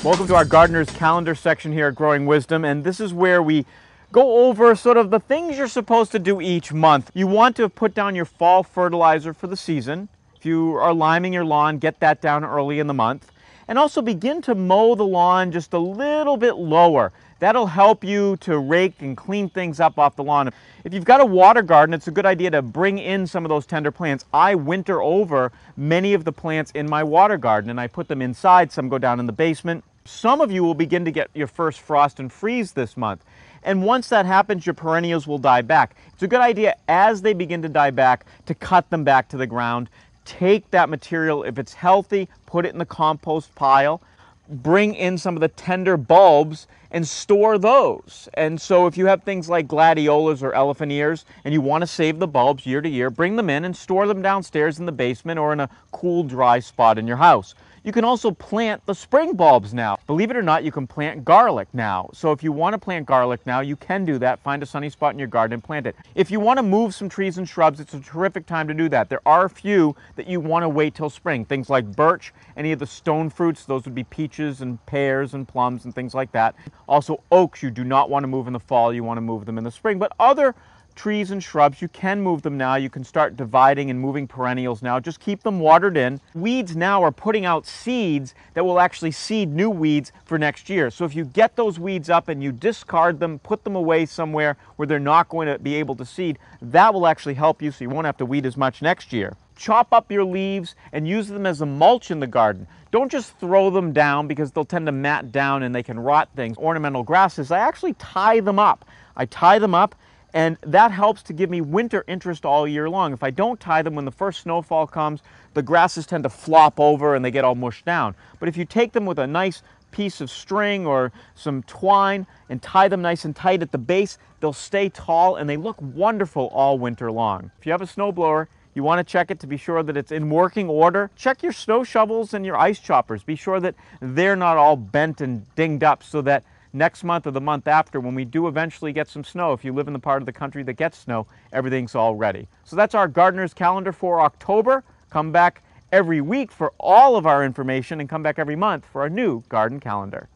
Welcome to our Gardener's Calendar section here at Growing Wisdom, and this is where we go over sort of the things you're supposed to do each month. You want to put down your fall fertilizer for the season. If you are liming your lawn, get that down early in the month. And also begin to mow the lawn just a little bit lower. That'll help you to rake and clean things up off the lawn. If you've got a water garden, it's a good idea to bring in some of those tender plants. I winter over many of the plants in my water garden, and I put them inside. Some go down in the basement. Some of you will begin to get your first frost and freeze this month. And once that happens, your perennials will die back. It's a good idea as they begin to die back to cut them back to the ground. Take that material, if it's healthy, put it in the compost pile. Bring in some of the tender bulbs and store those. And so if you have things like gladiolas or elephant ears and you want to save the bulbs year to year, bring them in and store them downstairs in the basement or in a cool, dry spot in your house. You can also plant the spring bulbs now. Believe it or not, you can plant garlic now. So if you want to plant garlic now, you can do that. Find a sunny spot in your garden and plant it. If you want to move some trees and shrubs, it's a terrific time to do that. There are a few that you want to wait till spring. Things like birch, any of the stone fruits, those would be peaches and pears and plums and things like that. Also oaks, you do not want to move in the fall, you want to move them in the spring. But other trees and shrubs, you can move them now. You can start dividing and moving perennials now. Just keep them watered in. Weeds now are putting out seeds that will actually seed new weeds for next year. So if you get those weeds up and you discard them, put them away somewhere where they're not going to be able to seed, that will actually help you so you won't have to weed as much next year. Chop up your leaves and use them as a mulch in the garden. Don't just throw them down because they'll tend to mat down and they can rot things. Ornamental grasses, I actually tie them up. I tie them up, and that helps to give me winter interest all year long. If I don't tie them, when the first snowfall comes, the grasses tend to flop over and they get all mushed down. But if you take them with a nice piece of string or some twine and tie them nice and tight at the base, they'll stay tall and they look wonderful all winter long. If you have a snowblower, you want to check it to be sure that it's in working order. Check your snow shovels and your ice choppers. Be sure that they're not all bent and dinged up so that next month or the month after, when we do eventually get some snow, if you live in the part of the country that gets snow, everything's all ready. So that's our Gardener's Calendar for October. Come back every week for all of our information and come back every month for a new garden calendar.